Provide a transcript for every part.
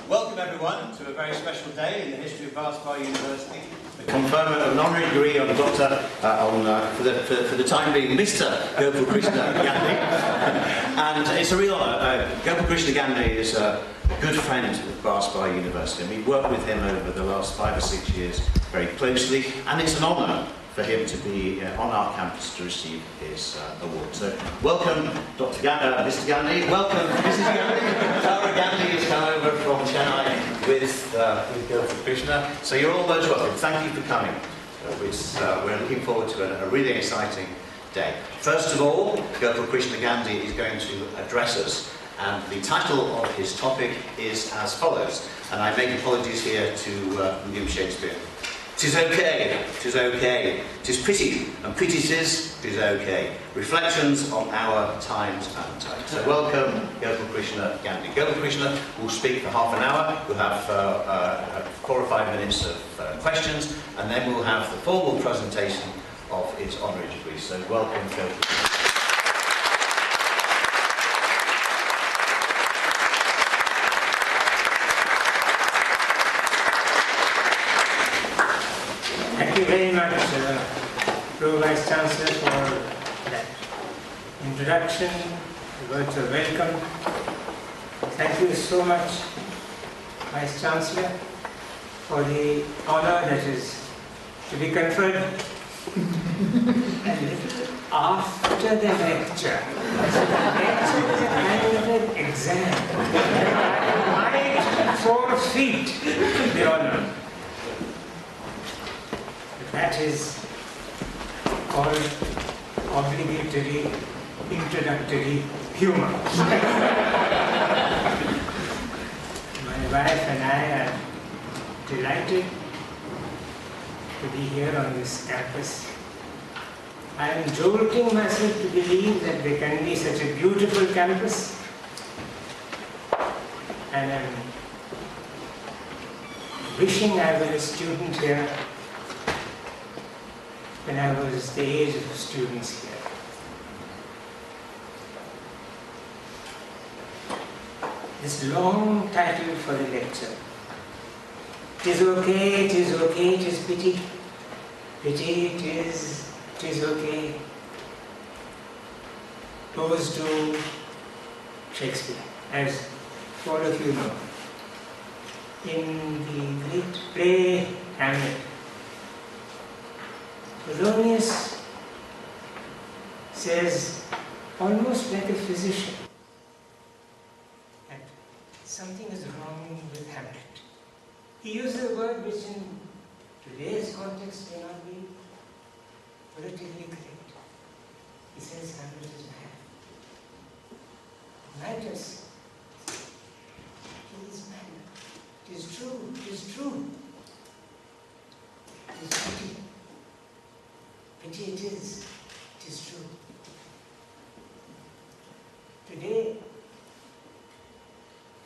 Welcome everyone to a very special day in the history of University. The conferment of an honorary degree on Dr. For the time being, Mr. Gopalkrishna Gandhi. And it's a real honour. Gopalkrishna Gandhi is a good friend of University, and we've worked with him over the last 5 or 6 years very closely, and it's an honour for him to be on our campus to receive his award. So, welcome, Mr. Gandhi. Welcome, Mrs. Gandhi. Tara Gandhi has come over from Chennai with Gopalkrishna. So you're all most welcome. Thank you for coming. We're looking forward to a really exciting day. First of all, Gopalkrishna Gandhi is going to address us, and the title of his topic is as follows. And I make apologies here to William Shakespeare. "'Tis okay, 'tis okay, 'tis pity, and pity 'tis okay. Reflections on our times and times." So welcome, Gopalkrishna Gandhi. Gopalkrishna will speak for half an hour. We'll have 4 or 5 minutes of questions, and then we'll have the formal presentation of his honorary degree. So welcome, Gopalkrishna. Thank you very much, Pro Vice Chancellor, for that introduction, the words of welcome. Thank you so much, Vice Chancellor, for the honour that is to be conferred after the lecture. The lecture is a kind of an exam. I might forfeit the honour. That is called obligatory introductory humour. My wife and I are delighted to be here on this campus. I am jolting myself to believe that there can be such a beautiful campus, and I am wishing I were a student here when I was the age of students here. This long title for the lecture, "'Tis okay, 'tis okay, 'tis pity, pity, 'tis okay," goes to Shakespeare, as all of you know. In the great play Hamlet, Polonius says, almost like a physician, that something is wrong with Hamlet. He uses a word which in today's context may not be politically correct. He says Hamlet is mad. Madness. He is mad. It is true, it is true. It is pity. Pity it is true. Today,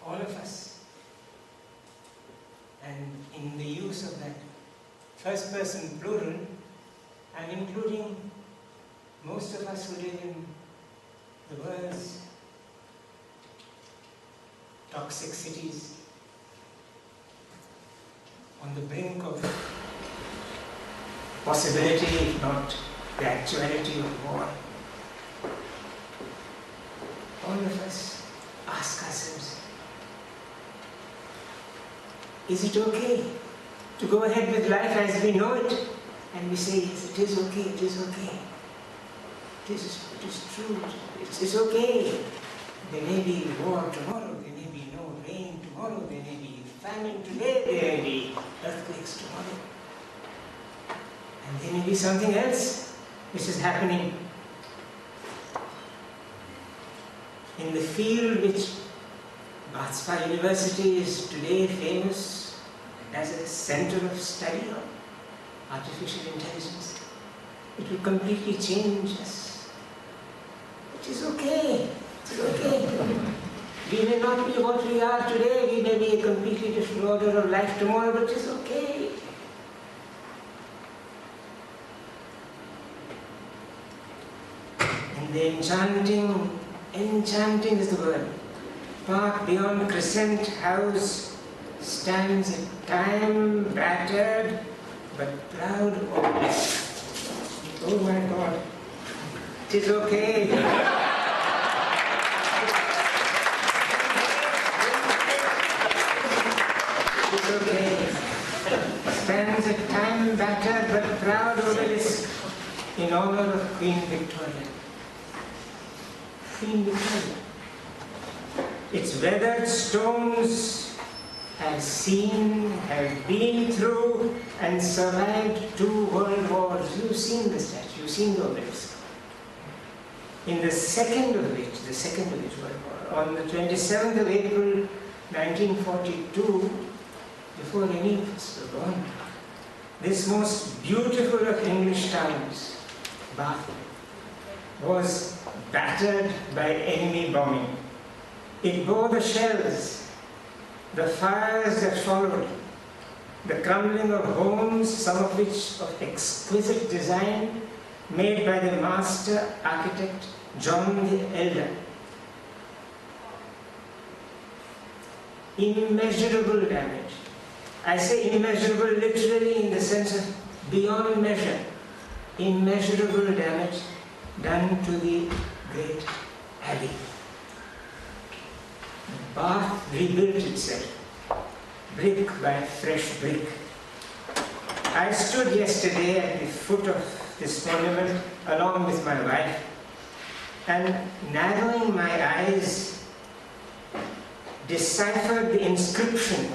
all of us, and in the use of that first person plural, I'm including most of us who live in the world's toxic cities, on the brink of possibility, if not the actuality of war. All of us ask ourselves, is it okay to go ahead with life as we know it? And we say, yes, it is okay, it is okay. It is true, it is okay. There may be war tomorrow, there may be no rain tomorrow, there may be famine today, there may be earthquakes tomorrow. And there may be something else which is happening. in the field which Bath University is today famous as a center of study of artificial intelligence. It will completely change us. It is okay. It is okay. We may not be what we are today. We may be a completely different order of life tomorrow, but it is okay. And the enchanting is the word. Park beyond Crescent House stands a time-battered but proud obelisk. Oh my God, it is okay. It is okay. Stands a time-battered but proud obelisk in honor of Queen Victoria. Queen Victoria. Its weathered stones have seen, have been through, and survived 2 world wars. You've seen the statue, you've seen the obelisk. In the second of which World War, on the 27th of April 1942, before any of us were born, this most beautiful of English towns, Bath, was battered by enemy bombing. It bore the shells, the fires that followed, the crumbling of homes, some of which of exquisite design, made by the master architect John the Elder. Immeasurable damage. I say immeasurable literally in the sense of beyond measure. Immeasurable damage done to the great abbey. Bath rebuilt itself, brick by fresh brick. I stood yesterday at the foot of this monument along with my wife, and narrowing my eyes, deciphered the inscription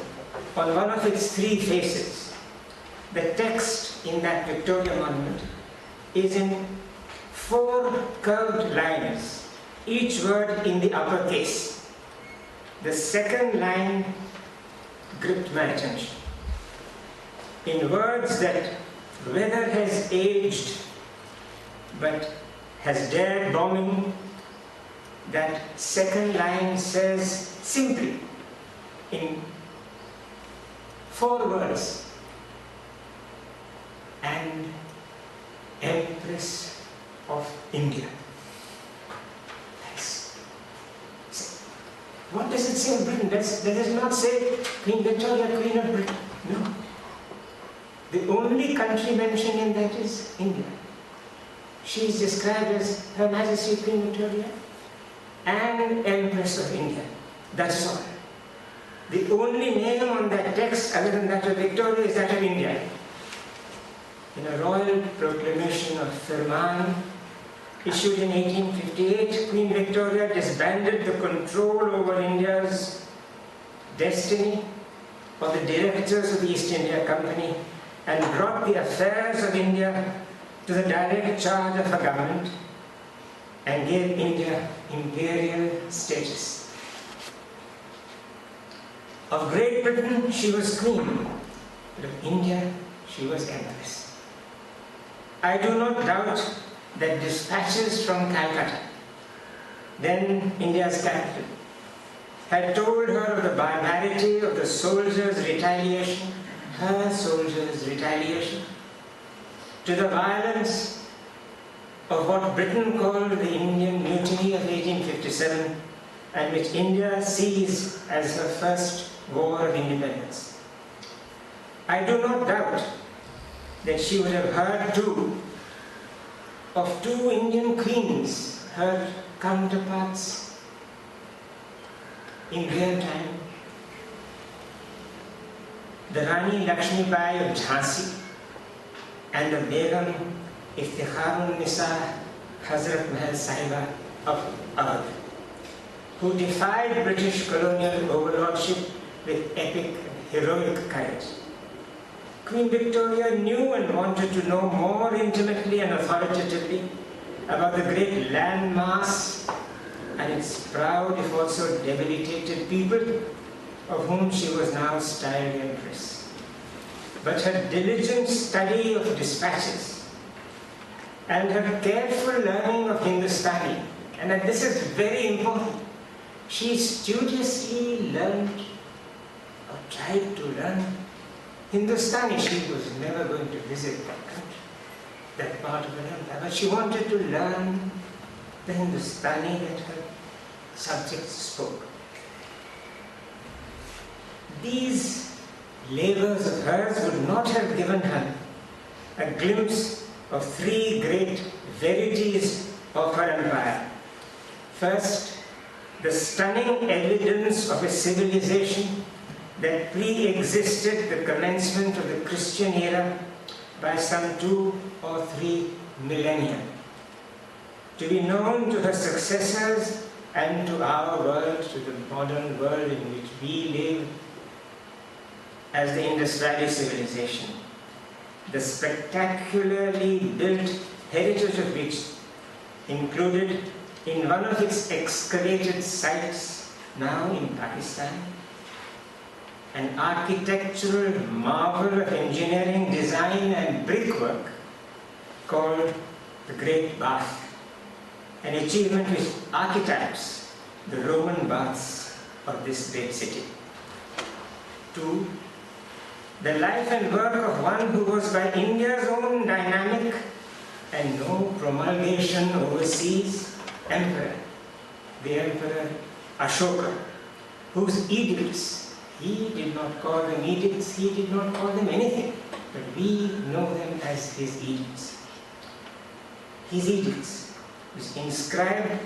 on one of its 3 faces. The text in that Victoria monument is in 4 curved lines, each word in the uppercase. The second line gripped my attention. In words that weather has aged but has dared bombing, that second line says simply in 4 words, and Empress of India. What does it say of Britain? That does not say Queen Victoria, Queen of Britain. No. The only country mentioned in that is India. She is described as Her Majesty Queen Victoria and Empress of India. That's all. The only name on that text other than that of Victoria is that of India. In a royal proclamation of Firman, issued in 1858, Queen Victoria disbanded the control over India's destiny for the directors of the East India Company and brought the affairs of India to the direct charge of her government and gave India imperial status. Of Great Britain, she was queen, but of India, she was empress. I do not doubt that dispatches from Calcutta, then India's capital, had told her of the barbarity of the soldiers' retaliation, her soldiers' retaliation, to the violence of what Britain called the Indian Mutiny of 1857, and which India sees as her first war of independence. I do not doubt that she would have heard too of 2 Indian queens, her counterparts in real time, the Rani Lakshmibai of Jhansi and the Begum Iftikharun Nisa Hazrat Mahal Sahiba of Awadh, who defied British colonial overlordship with epic and heroic courage. Queen Victoria knew and wanted to know more intimately and authoritatively about the great landmass and its its proud, if also debilitated people, of whom she was now styled Empress. But her diligent study of dispatches and her careful learning of Hindustani, and this is very important, she studiously learned or tried to learn Hindustani. She was never going to visit that country, that part of the empire, but she wanted to learn the Hindustani that her subjects spoke. These labors of hers would not have given her a glimpse of three great verities of her empire. First, the stunning evidence of a civilization that pre-existed the commencement of the Christian era by some 2 or 3 millennia, to be known to her successors and to our world, to the modern world in which we live, as the Indus Valley civilization, the spectacularly built heritage of which included in one of its excavated sites, now in Pakistan, an architectural marvel of engineering, design and brickwork called the Great Bath, an achievement which archetypes the Roman baths of this great city. 2, the life and work of one who was by India's own dynamic and no promulgation overseas emperor, the Emperor Ashoka, whose edicts, he did not call them edicts, he did not call them anything, but we know them as his edicts. His edicts was inscribed on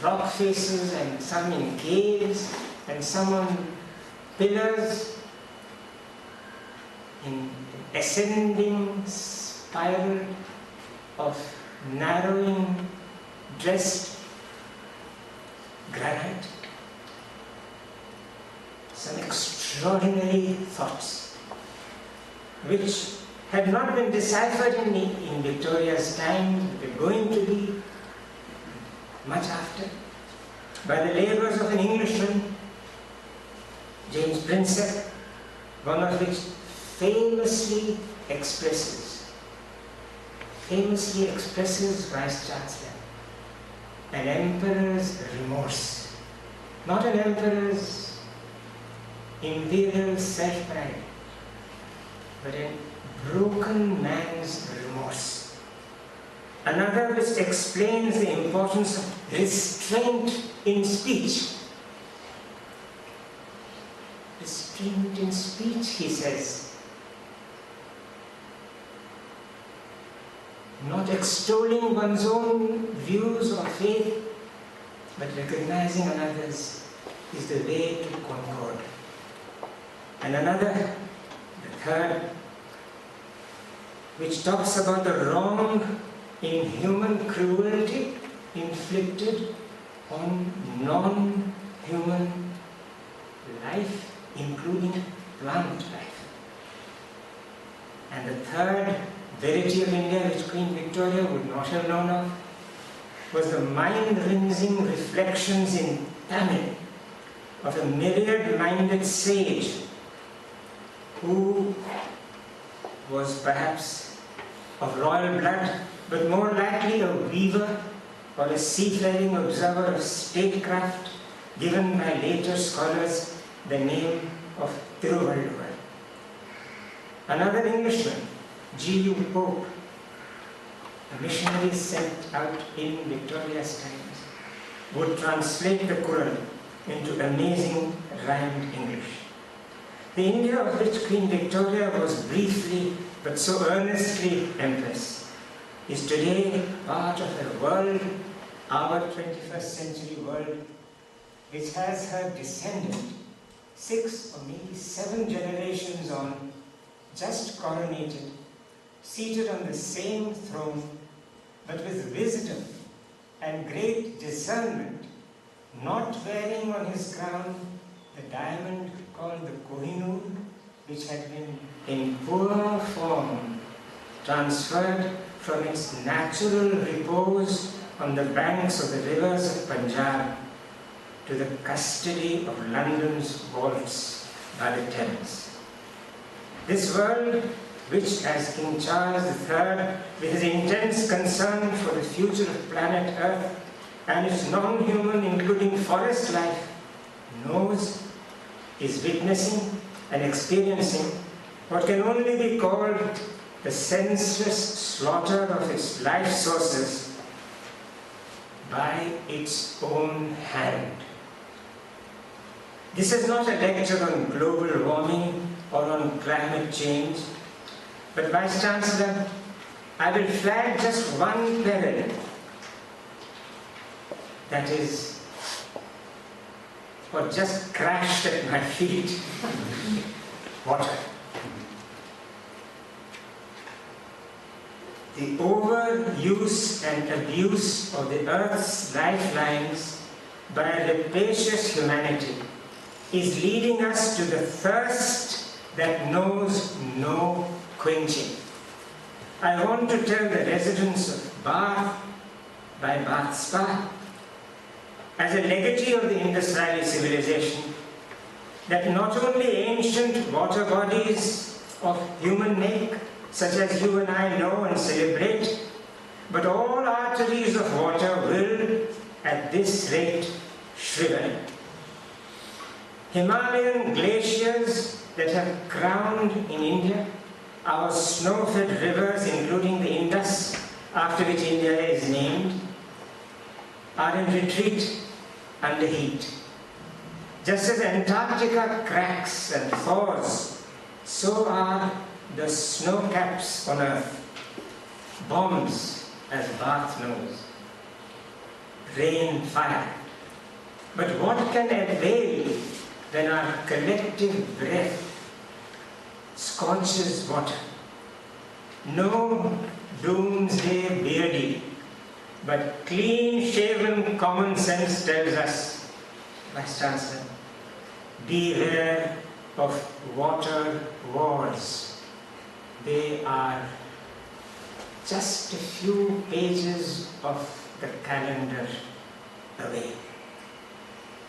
rock faces and some in caves and some on pillars in ascending spiral of narrowing dressed granite. Some extraordinary thoughts which had not been deciphered in Victoria's time, but were going to be much after, by the labors of an Englishman, James Prinsep, one of which famously expresses Vice Chancellor, an emperor's remorse, not an emperor's imperial self-pride, but a broken man's remorse. Another which explains the importance of restraint in speech. Restraint in speech, he says. Not extolling one's own views or faith, but recognizing another's is the way to concord. And another, the third, which talks about the wrong in human cruelty inflicted on non-human life, including plant life. And the third verity of India, which Queen Victoria would not have known of, was the mind-rinsing reflections in Tamil of a myriad-minded sage who was perhaps of royal blood, but more likely a weaver or a seafaring observer of statecraft, given by later scholars the name of Thiruvalluvar. Another Englishman, G.U. Pope, a missionary sent out in Victoria's times, would translate the Quran into amazing rhymed English. The India of which Queen Victoria was briefly but so earnestly Empress is today part of a world, our 21st century world, which has her descendant 6 or maybe 7 generations on, just coronated, seated on the same throne, but with wisdom and great discernment, not wearing on his crown the diamond called the Kohinoor, which had been in poor form transferred from its natural repose on the banks of the rivers of Punjab to the custody of London's vaults by the Thames. This world, which as King Charles III, with his intense concern for the future of planet Earth and its non-human, including forest life, knows, is witnessing and experiencing what can only be called the senseless slaughter of its life sources by its own hand. This is not a lecture on global warming or on climate change, but Vice Chancellor, I will flag just one peril that is what just crashed at my feet. Water. The overuse and abuse of the Earth's lifelines by a rapacious humanity is leading us to the thirst that knows no quenching. I want to tell the residents of Bath, by Bath Spa, as a legatee of the Indus Valley civilization, that not only ancient water bodies of human make, such as you and I know and celebrate, but all arteries of water will, at this rate, shrivel. Himalayan glaciers that have crowned in India, our snow-fed rivers, including the Indus, after which India is named, are in retreat under heat. Just as Antarctica cracks and thaws, so are the snow caps on Earth. Bombs, as Bath knows. Rain, fire. But what can avail when our collective breath scorches water? No doomsday beardy, but clean-shaven common sense tells us, Vice Chancellor, beware of water wars. They are just a few pages of the calendar away.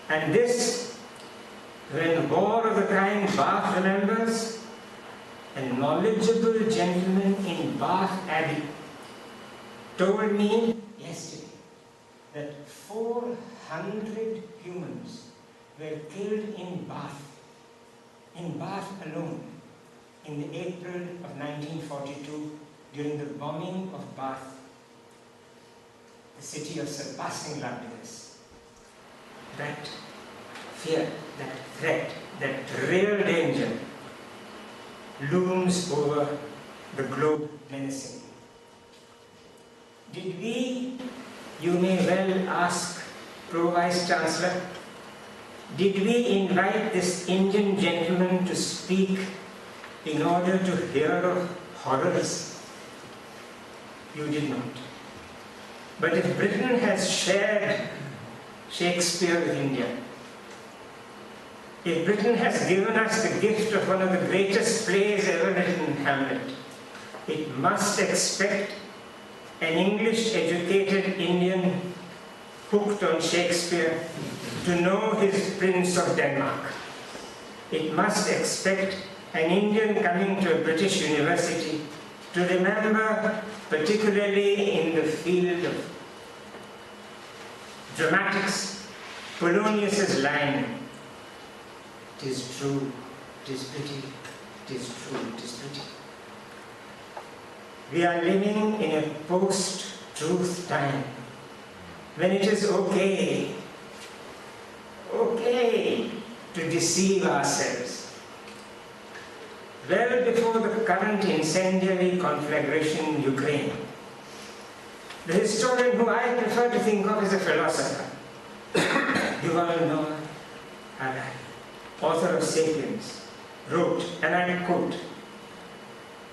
And this, when war of the kind Bath remembers, a knowledgeable gentleman in Bath Abbey told me yesterday that 400 humans were killed in Bath alone, in the April of 1942 during the bombing of Bath, the city of surpassing loveliness. That fear, that threat, that real danger looms over the globe menacingly. Did we, you may well ask, Pro Vice Chancellor, did we invite this Indian gentleman to speak in order to hear of horrors? You did not. But if Britain has shared Shakespeare with India, if Britain has given us the gift of one of the greatest plays ever written, Hamlet, it must expect an English-educated Indian hooked on Shakespeare to know his Prince of Denmark. It must expect an Indian coming to a British university to remember, particularly in the field of dramatics, Polonius's line, "'Tis true, 'tis pretty, 'tis true, 'tis pretty." We are living in a post-truth time when it is okay to deceive ourselves. Well before the current incendiary conflagration in Ukraine, the historian who I prefer to think of as a philosopher, Yuval Noah Harari, author of *Sapiens*, wrote, and I quote,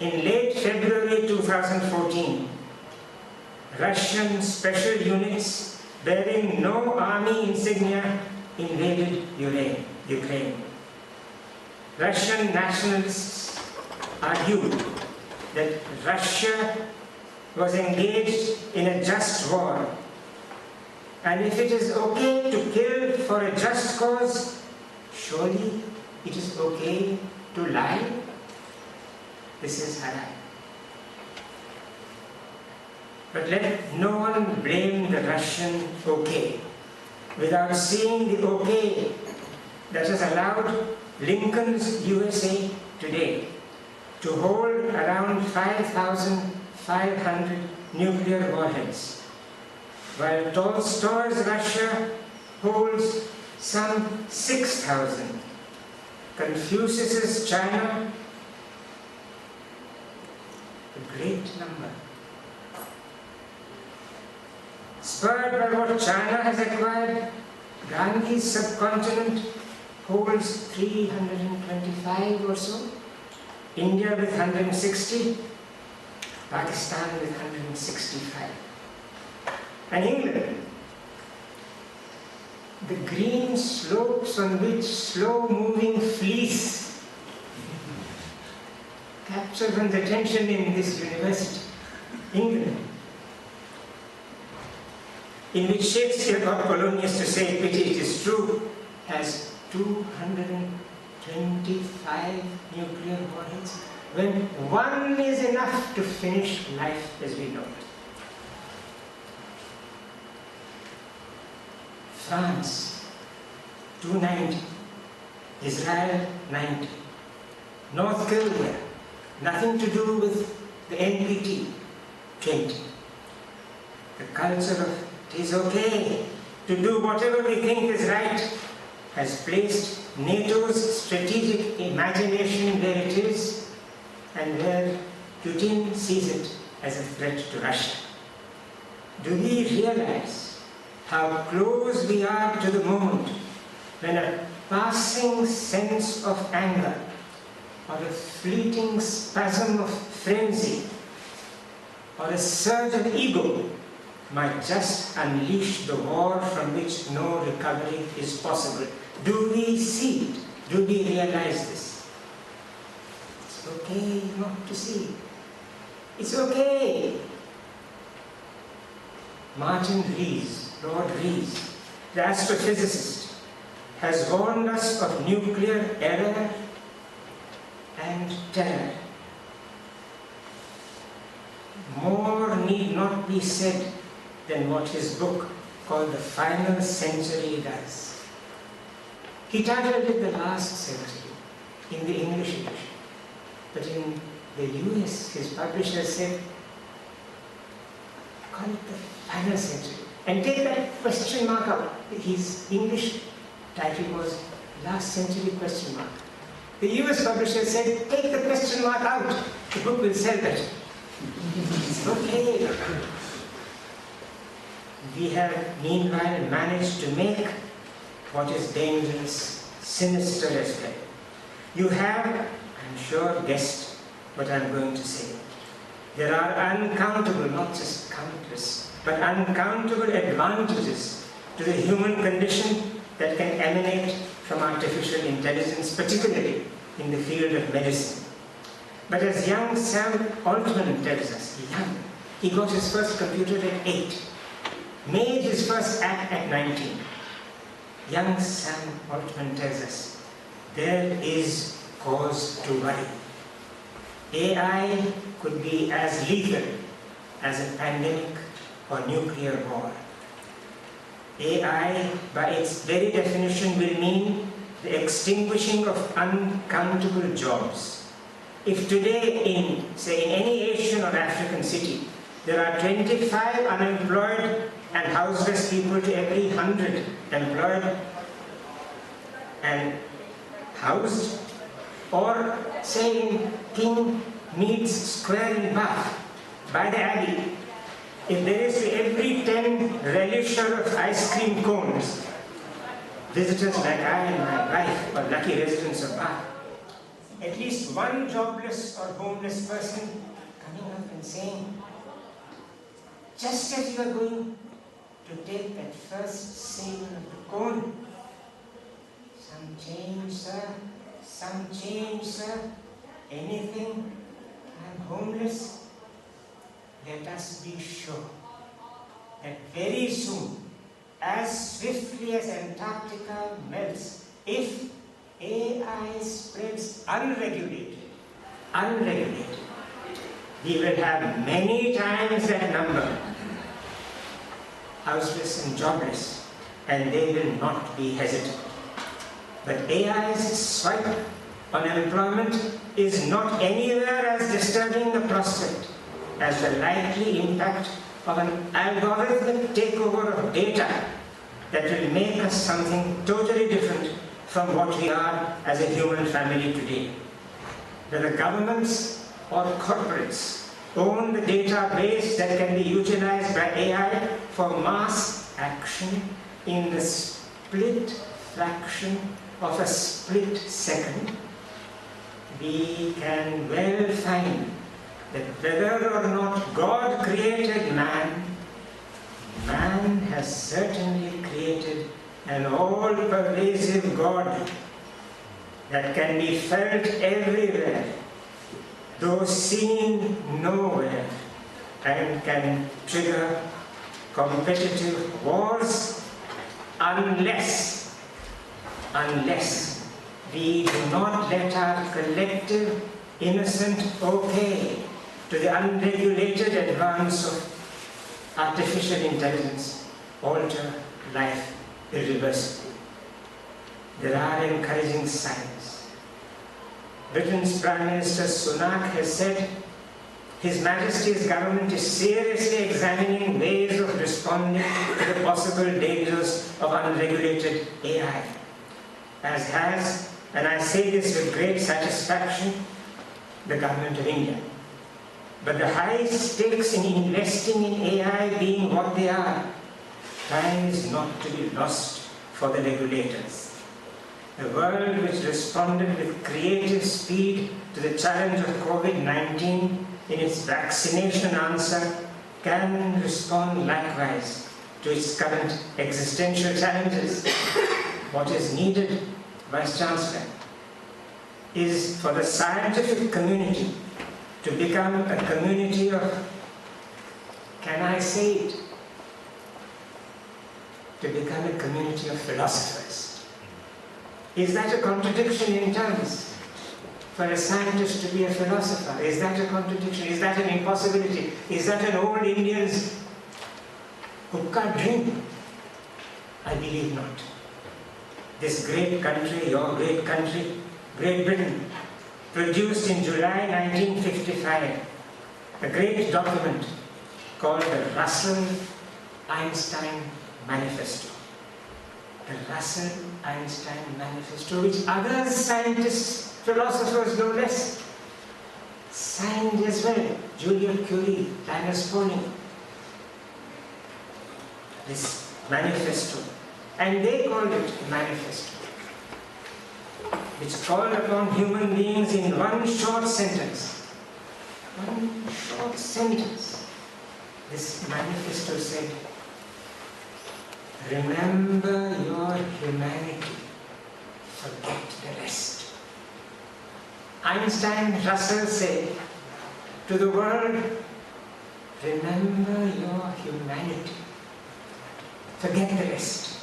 "In late February 2014, Russian special units bearing no army insignia invaded Ukraine. Russian nationalists argued that Russia was engaged in a just war, and if it is okay to kill for for a just cause, surely it is okay to lie. This is haram. But let no one blame the Russian okay without seeing the okay that has allowed Lincoln's USA today to hold around 5,500 nuclear warheads, while Tolstoy's Russia holds some 6,000. Confucius's China, a great number. Spurred by what China has acquired, Gandhi's subcontinent holds 325 or so, India with 160, Pakistan with 165. And England, the green slopes on which slow-moving fleece captured one's attention in this university. England, in which Shakespeare got Polonius to say, pity it is true, has 225 nuclear warheads, when one is enough to finish life as we know it. France, 290. Israel, 90. North Korea, nothing to do with the NPT, 20. The culture of it is okay to do whatever we think is right has placed NATO's strategic imagination where it is and where Putin sees it as a threat to Russia. Do we realize how close we are to the moment when a passing sense of anger or a fleeting spasm of frenzy or a surge of ego might just unleash the war from which no recovery is possible? Do we see it? Do we realize this? It's okay not to see. It's okay. Martin Rees, Lord Rees, the astrophysicist, has warned us of nuclear error and terror. More need not be said than what his book called The Final Century does. He titled it The Last Century in the English edition, but in the US his publisher said, call it The Final Century, and take that question mark out. His English title was Last Century question mark. The US publisher said, take the question mark out, the book will sell better. It's okay. We have meanwhile managed to make what is dangerous, sinister as well. You have, I'm sure, guessed what I'm going to say. There are uncountable, not just countless, but uncountable advantages to the human condition that can emanate from artificial intelligence, particularly in the field of medicine. But as young Sam Altman tells us, he got his first computer at 8, made his first app at 19. Young Sam Altman tells us, there is cause to worry. AI could be as lethal as a pandemic or nuclear war. AI, by its very definition, will mean the extinguishing of uncountable jobs. If today in any Asian or African city, there are 25 unemployed and houseless people to every 100 employed and housed, or say in King Mead's Square in Bath, by the Abbey, if there is to every 10 relisher of ice cream cones, visitors like I and my wife or lucky residents of Bath, at least one jobless or homeless person coming up and saying, just as you are going to take that first sale of the cone, some change, sir, anything, I'm homeless. Let us be sure that very soon, as swiftly as Antarctica melts, if AI spreads unregulated, we will have many times that number, houseless and jobless, and they will not be hesitant. But AI's swipe on employment is not anywhere as disturbing the prospect as the likely impact of an algorithmic takeover of data that will make us something totally different from what we are as a human family today. Whether governments or corporates own the database that can be utilized by AI for mass action in the split fraction of a split second, we can well find that whether or not God created man, man has certainly created an all-pervasive God that can be felt everywhere, though seen nowhere, and can trigger competitive wars unless we do not let our collective innocent okay to the unregulated advance of artificial intelligence alter life irreversibly. There are encouraging signs. Britain's Prime Minister Sunak has said His Majesty's government is seriously examining ways of responding to the possible dangers of unregulated AI, as has, and I say this with great satisfaction, the Government of India. But the high stakes in investing in AI being what they are, time is not to be lost for the regulators. A world which responded with creative speed to the challenge of COVID-19 in its vaccination answer can respond likewise to its current existential challenges. What is needed, Vice Chancellor, is for the scientific community to become a community of, can I say it, to become a community of philosophers. Is that a contradiction in terms? For a scientist to be a philosopher, is that a contradiction? Is that an impossibility? Is that an old Indian's hookah dream? I believe not. This great country, your great country, Great Britain, produced in July 1955 a great document called the Russell-Einstein Manifesto. The Russell-Einstein Manifesto, which other scientists, philosophers no less, signed as well. Juliet Curie, Linus Pauling. This manifesto. And they called it a manifesto, which called upon human beings in one short sentence. One short sentence. This manifesto said, remember your humanity, forget the rest. Einstein, Russell said to the world, remember your humanity, forget the rest.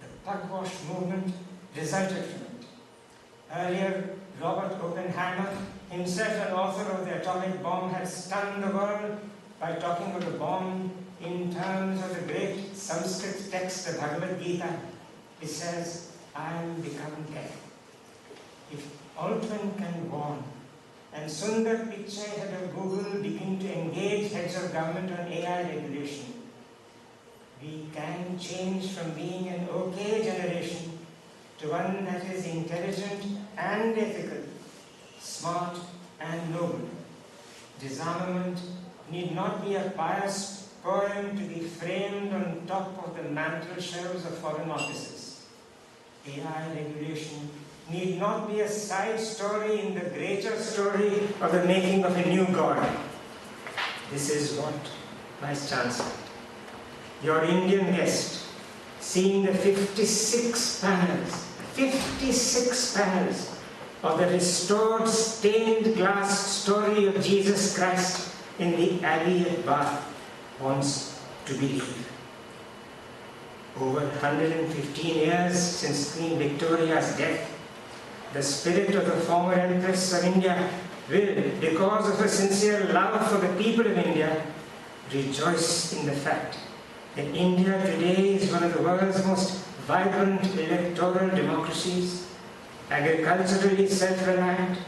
The pugwash movement resulted from it. Earlier, Robert Oppenheimer, himself an author of the atomic bomb, had stunned the world by talking of the bomb in terms of the great Sanskrit text, the Bhagavad Gita. It says, I am become death. If Altman can warn, and Sundar Pichai, head of Google, begin to engage heads of government on AI regulation, we can change from being an okay generation to one that is intelligent and ethical, smart and noble. Disarmament need not be a pious poem to be framed on top of the mantel shelves of foreign offices. AI regulation need not be a side story in the greater story of the making of a new God. This is what, Vice Chancellor, your Indian guest, seeing the 56 panels of the restored stained glass story of Jesus Christ in the Abbey at Bath, wants to believe. over 115 years since Queen Victoria's death, the spirit of the former Empress of India will, because of her sincere love for the people of India, rejoice in the fact that India today is one of the world's most vibrant electoral democracies, agriculturally self-reliant,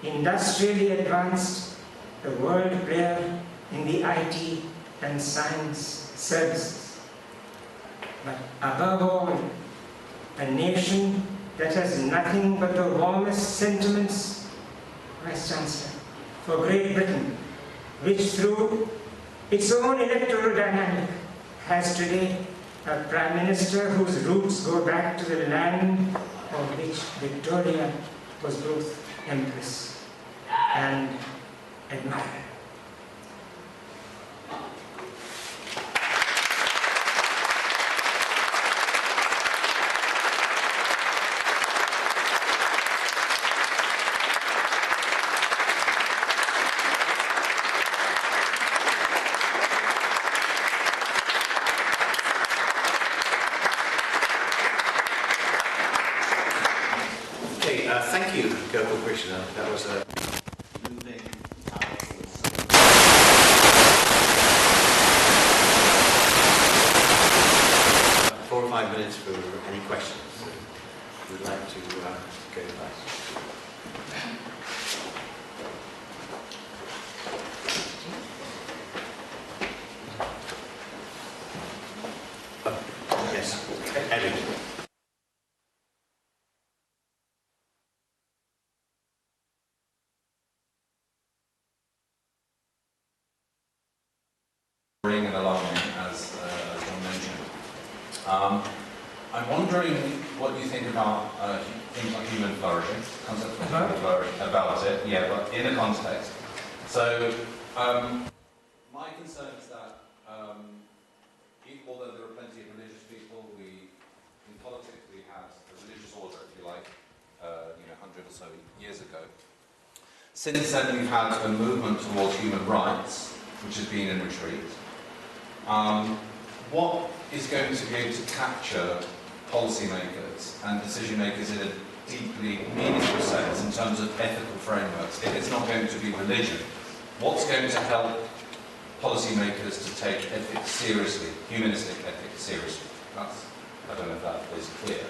industrially advanced, a world player in the IT and science services. But above all, a nation that has nothing but the warmest sentiments, Vice Chancellor, for Great Britain, which through its own electoral dynamic has today a Prime Minister whose roots go back to the land of which Victoria was both Empress and admirer. Thank you, Gopalkrishna. That was a moving, powerful. 4 or 5 minutes for any questions. We'd like to go first. Yes, Eddie. And alarming, as one mentioned. I'm wondering what you think about things like human flourishing, concept of human flourishing, about it, yeah, but in a context. So, my concern is that, although there are plenty of religious people, in politics we had a religious order, if you like, 100 or so years ago. Since then we've had a movement towards human rights, which has been in retreat. What is going to be able to capture policymakers and decision makers in a deeply meaningful sense in terms of ethical frameworks? If it's not going to be religion, what's going to help policymakers to take ethics seriously, humanistic ethics seriously? I don't know if that is clear.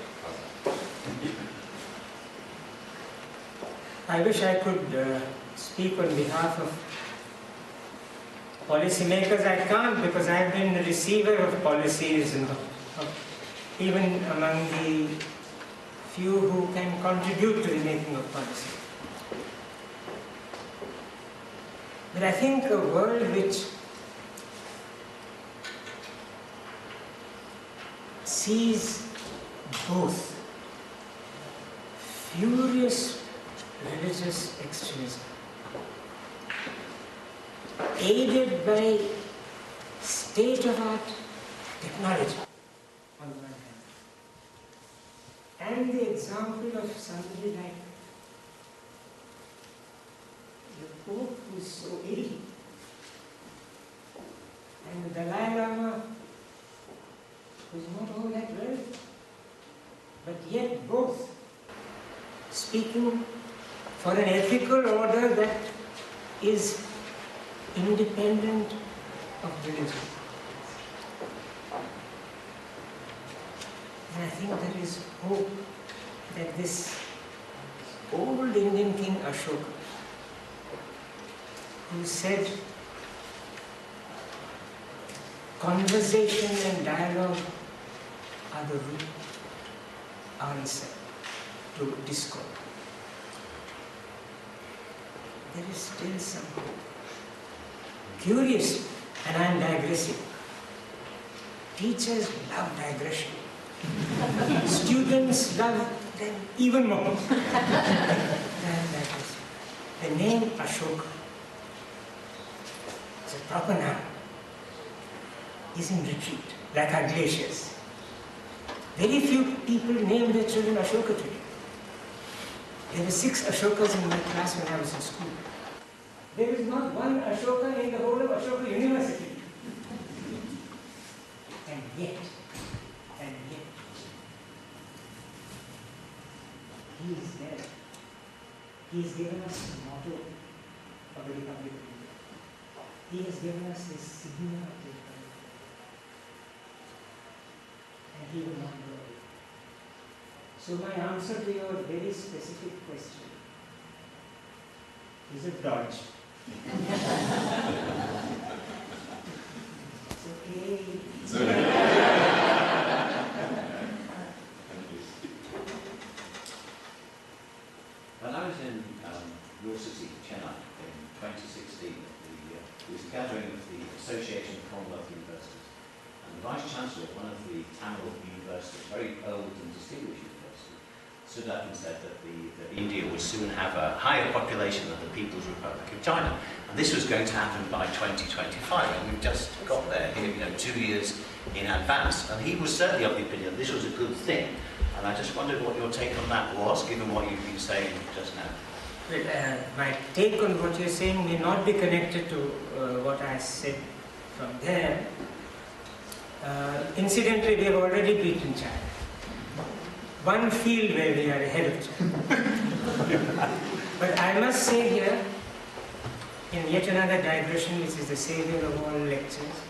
I wish I could speak on behalf of policymakers. I can't, because I've been the receiver of policies, even among the few who can contribute to the making of policy. But I think a world which sees both furious religious extremism aided by state-of-art technology on the one hand, and the example of somebody like the Pope, who is so ill, and the Dalai Lama, who is not all that well, but yet both speaking for an ethical order that is independent of religion. And I think there is hope that this old Indian king Ashoka, who said conversation and dialogue are the root answer to discord. There is still some hope. Curious, and I am digressing. Teachers love digression. Students love them even more. The name Ashoka is a proper noun, is in retreat, like our glaciers. Very few people name their children Ashoka today. There were 6 Ashokas in my class when I was in school. There is not one Ashoka in the whole of Ashoka University. And He is there. He has given us the motto of the Republic of India. He has given us the signal of the Republic. And he will not go away. So my answer to your very specific question is a dodge. It's okay. When I was in your city, Chennai, in 2016, there was a gathering of the Association of Commonwealth Universities, and the Vice Chancellor of one of the Tamil universities, very old and distinguished university, stood up and said that India would soon have a higher population than the People's Republic of China, and this was going to happen by 2025, and we've just got there here, 2 years in advance, and he was certainly of the opinion that this was a good thing. And I just wondered what your take on that was, given what you've been saying just now. Well, my take on what you're saying may not be connected to what I said from there. Incidentally, we have already beaten China. One field where we are ahead of China. But I must say here, in yet another digression, which is the savior of all lectures,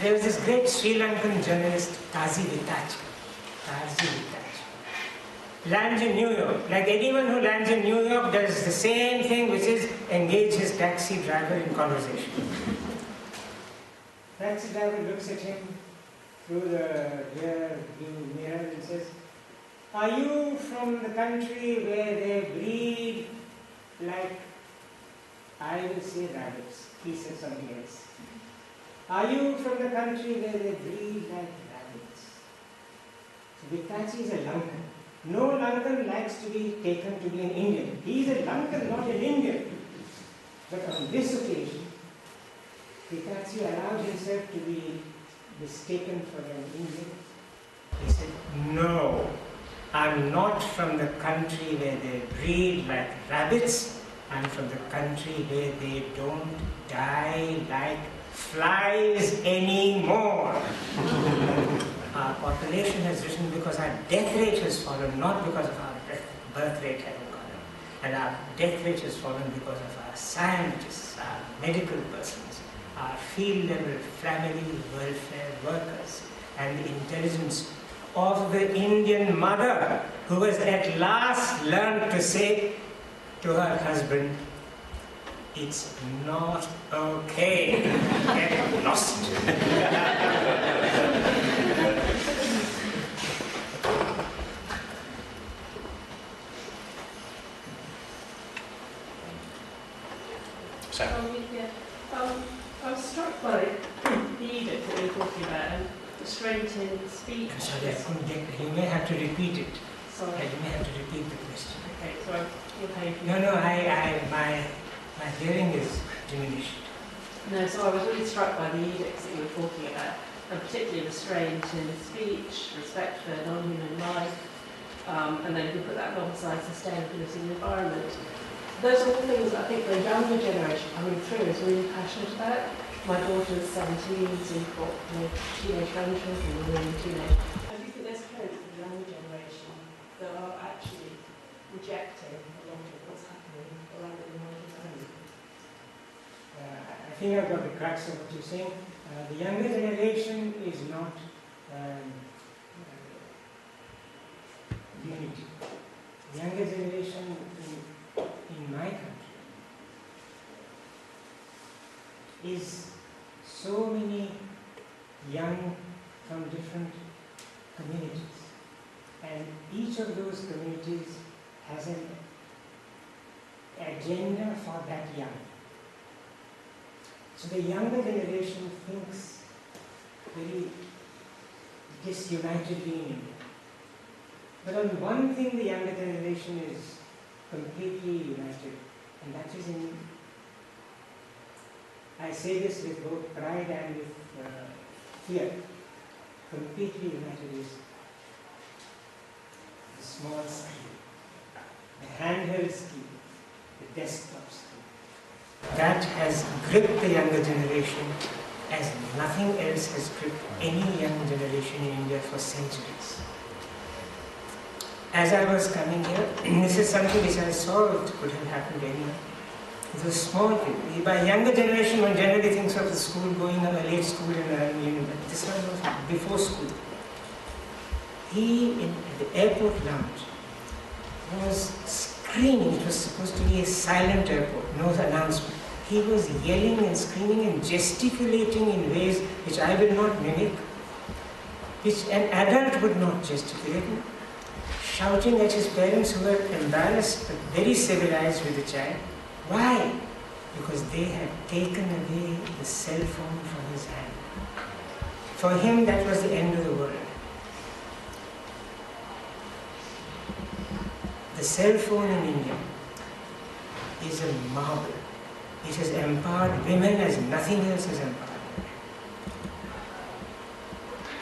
there was this great Sri Lankan journalist, Tazi Vitachi. Lands in New York. Like anyone who lands in New York does the same thing, which is engage his taxi driver in conversation. Taxi driver looks at him through the rear view mirror and says, "Are you from the country where they breed like," I will say rabbits, he said something else. "Are you from the country where they breed like rabbits?" So Vitachi is a Lankan. No Lankan likes to be taken to be an Indian. He is a Lankan, not an Indian. But on this occasion, Vitachi allowed himself to be mistaken for an Indian. He said, "No, I'm not from the country where they breed like rabbits. I'm from the country where they don't die like flies anymore." Our population has risen because our death rate has fallen, not because of our birth rate having gone up. And our death rate has fallen because of our scientists, our medical persons, our field level family welfare workers, and the intelligence of the Indian mother who has at last learned to say to her husband, "It's not okay, get lost." I was struck by the edict that you were talking about and restraint in speech. I'm sorry, I couldn't get it. You may have to repeat it. Sorry. You may have to repeat the question. Okay, so you're paying for No, my hearing is diminished. No, so I was really struck by the edicts that you were talking about, and particularly restraint in speech, respect for non-human life, and then if you put that alongside sustainability in the environment. Those are all things that I think the younger generation coming through is really passionate about. My daughter is 17, so you've got teenage grandchildren and really teenage. I do think there's hope for the younger generation that are actually rejecting a lot of what's happening around the world. I think I've got the crux of what you're saying. The younger generation is not unity. The younger generation in my country is so many young from different communities, and each of those communities has an agenda for that young. So the younger generation thinks very disunitedly in India. But on one thing the younger generation is completely united, and that is in, I say this with both pride and with fear, completely united is the small screen, the handheld screen, the desktop screen. That has gripped the younger generation as nothing else has gripped any young generation in India for centuries. as I was coming here, this is something which I saw it could have happened anywhere. It was small thing. By younger generation, one generally thinks of the school going on a late school and early university. This one was before school. He, in the airport lounge, was screaming. It was supposed to be a silent airport, no announcement. He was yelling and screaming and gesticulating in ways which I will not mimic, which an adult would not gesticulate, shouting at his parents who were embarrassed but very civilized with the child. Why? Because they had taken away the cell phone from his hand. For him, that was the end of the world. The cell phone in India is a marvel. It has empowered women as nothing else has empowered them.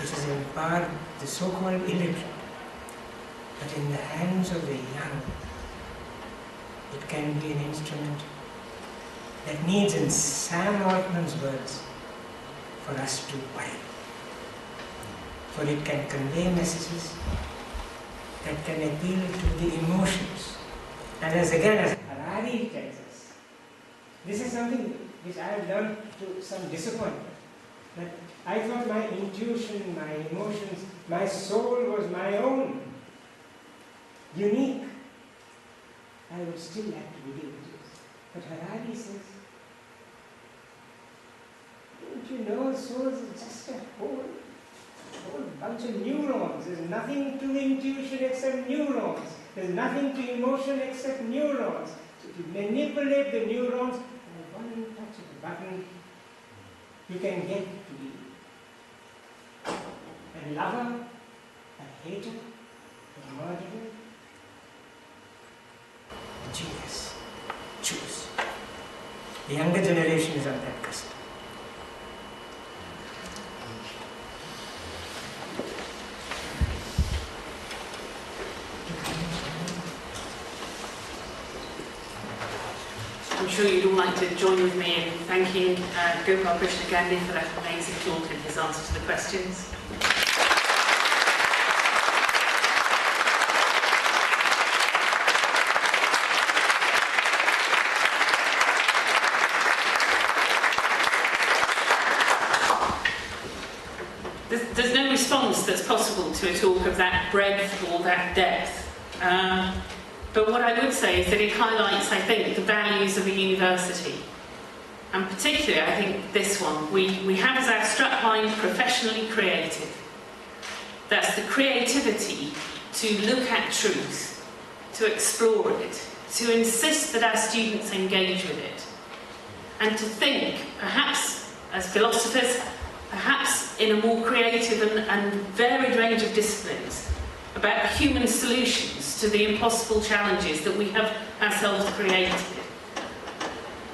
It has empowered the so-called illiterate. But in the hands of the young, it can be an instrument that needs, in Sam Altman's words, for us to worry. For it can convey messages that can appeal to the emotions. And as Honorary tells us, this is something which I have learned to some disappointment. That I thought my intuition, my emotions, my soul was my own, unique. I would still like to believe it is. But Honorary says, don't you know, soul is just a whole bunch of neurons. There's nothing to intuition except neurons. There's nothing to emotion except neurons. So to manipulate the neurons, and one touch of a button, you can get to be a lover, a hater, a murderer, a genius. Choose. The younger generation is on that cusp. I'm sure you'd all like to join with me in thanking Gopalkrishna Gandhi for that amazing talk and his answer to the questions. There's no response that's possible to a talk of that breadth or that depth. But what I would say is that it highlights, I think, the values of a university. And particularly, I think, this one. We have as our strapline professionally creative. That's the creativity to look at truth, to explore it, to insist that our students engage with it, and to think, perhaps as philosophers, perhaps in a more creative and varied range of disciplines, about human solutions to the impossible challenges that we have ourselves created.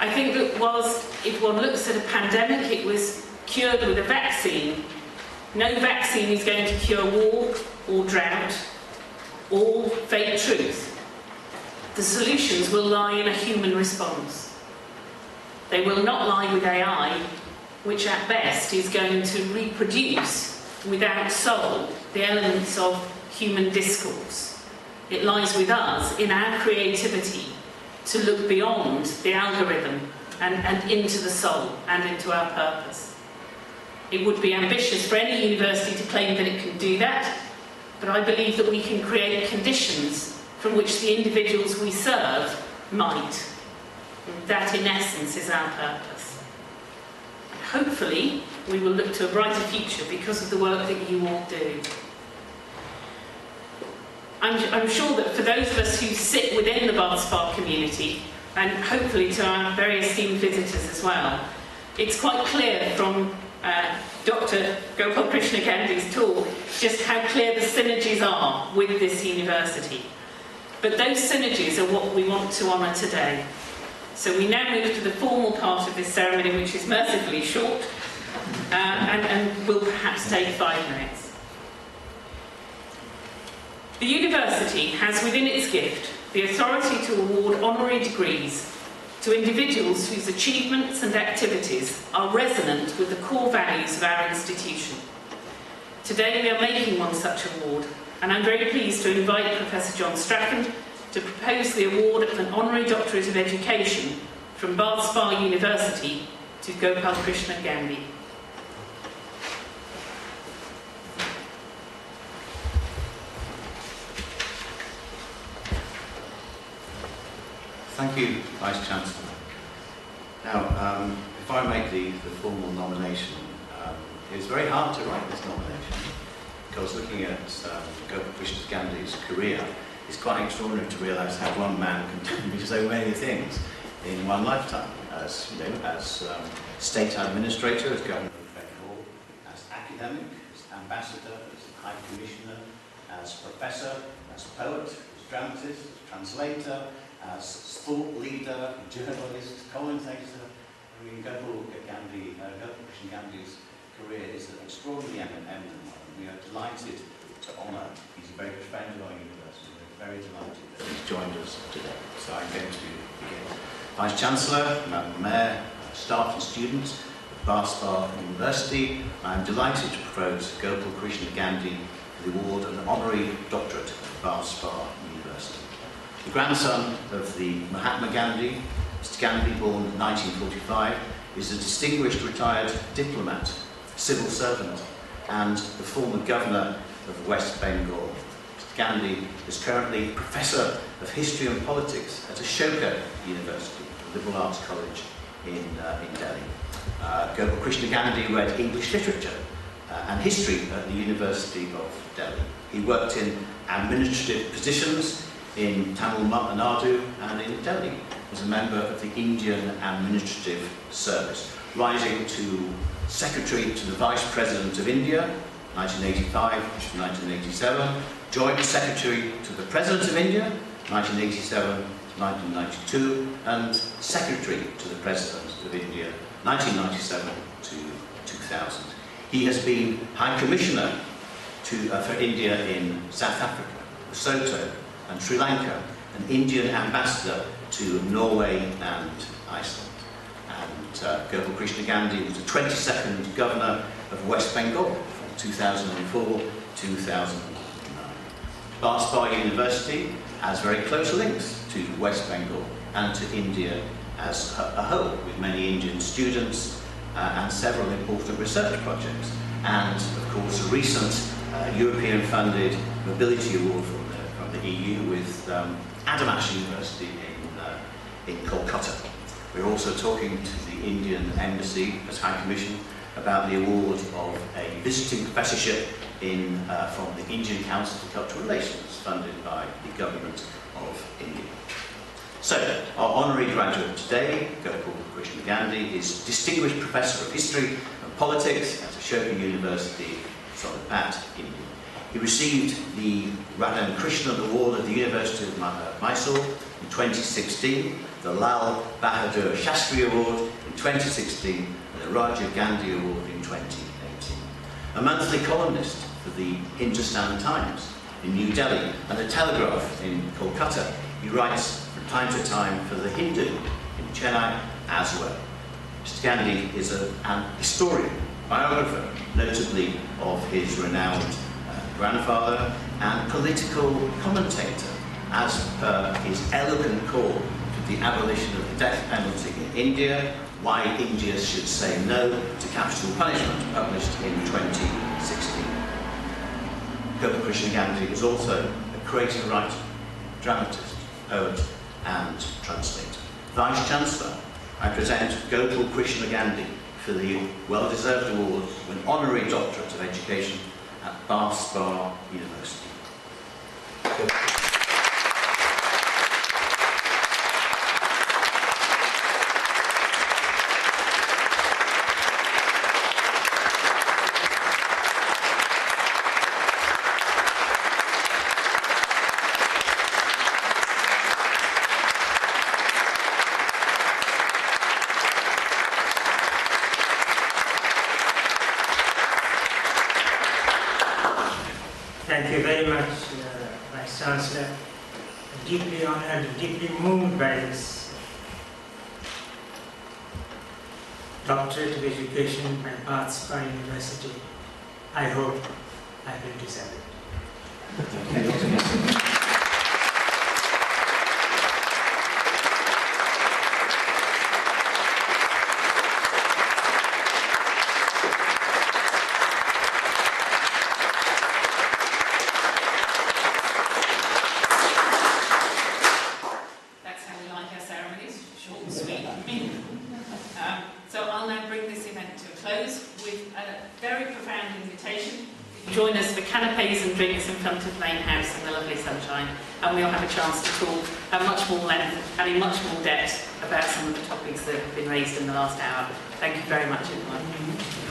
I think that whilst if one looks at a pandemic, it was cured with a vaccine. No vaccine is going to cure war or drought or fake truth. The solutions will lie in a human response. They will not lie with AI, which at best is going to reproduce without soul the elements of human discourse. It lies with us in our creativity to look beyond the algorithm and into the soul and into our purpose. It would be ambitious for any university to claim that it can do that, but I believe that we can create conditions from which the individuals we serve might. That, in essence, is our purpose. Hopefully, we will look to a brighter future because of the work that you all do. I'm sure that for those of us who sit within the Bath Spa community, and hopefully to our very esteemed visitors as well, it's quite clear from Dr. Gopalkrishna Gandhi's talk just how clear the synergies are with this university. But those synergies are what we want to honour today. So we now move to the formal part of this ceremony, which is mercifully short, and will perhaps take 5 minutes. The university has within its gift the authority to award honorary degrees to individuals whose achievements and activities are resonant with the core values of our institution. Today we are making one such award And I'm very pleased to invite Professor John Strachan to propose the award of an Honorary Doctorate of Education from Bath Spa University to Gopalkrishna Gandhi. Thank you, Vice-Chancellor. Now, if I make the formal nomination, it's very hard to write this nomination because looking at Gopalkrishna Gandhi's career, it's quite extraordinary to realise how one man can do so many things in one lifetime. As state administrator, as governor of Bengal, as academic, as ambassador, as high commissioner, as professor, as poet, as dramatist, as translator, as thought leader, journalist, commentator. I mean, Gopalkrishna Gandhi's career is an extraordinarily eminent one. We are delighted to honour. He's a very good friend of our university. We're very delighted that he's joined us today. So I'm going to begin. Vice-Chancellor, Madam Mayor, staff and students of Bath Spa University, I'm delighted to propose Gopalkrishna Gandhi for the award of an honorary doctorate at Bath Spa University. The grandson of the Mahatma Gandhi, Mr. Gandhi, born in 1945, is a distinguished retired diplomat, civil servant, and the former governor of West Bengal. Mr. Gandhi is currently Professor of History and Politics at Ashoka University, a liberal arts college in Delhi. Gopalkrishna Gandhi read English literature and history at the University of Delhi. He worked in administrative positions in Tamil Nadu and in Delhi as a member of the Indian Administrative Service, rising to Secretary to the Vice President of India, 1985 to 1987, Joint Secretary to the President of India, 1987 to 1992, and Secretary to the President of India, 1997 to 2000. He has been High Commissioner for India in South Africa, Lesotho, and Sri Lanka, an Indian ambassador to Norway and Iceland. And Gopalkrishna Gandhi was the 22nd governor of West Bengal from 2004 to 2009. Bath Spa University has very close links to West Bengal and to India as a whole, with many Indian students and several important research projects. And of course, a recent European-funded mobility award from the EU with Adamash University in Kolkata. We're also talking to the Indian Embassy as High Commission about the award of a visiting professorship from the Indian Council for Cultural Relations, funded by the Government of India. So, our honorary graduate today, Gopalkrishna Gandhi, is Distinguished Professor of History and Politics at Ashoka University, Sonapat, India. He received the Radha Krishna Award of the University of Mysore in 2016, the Lal Bahadur Shastri Award in 2016, and the Rajiv Gandhi Award in 2018. A monthly columnist for the Hindustan Times in New Delhi and the Telegraph in Kolkata, he writes from time to time for the Hindu in Chennai as well. Mr. Gandhi is an historian, biographer, notably of his renowned grandfather, and political commentator, as per his eloquent call to the abolition of the death penalty in India, Why India Should Say No to Capital Punishment, published in 2016. Gopalkrishna Gandhi is also a creative writer, dramatist, poet, and translator. Vice-Chancellor, I present Gopalkrishna Gandhi for the well-deserved award of an honorary doctorate of education at Bath Spa University. Thank you very much, Vice-Chancellor. I'm deeply honored and deeply moved by this Doctorate of Education at Bath Spa University. I hope I will deserve it. Okay, Dr. That's how we like our ceremonies, short and sweet. So I'll now bring this event to a close with a very profound invitation. Join us for canapes and drinks in front of Lane House in the lovely sunshine, and we'll have a chance to talk at much more length and in much more depth about some of the topics that have been raised in the last hour. Thank you very much, everyone.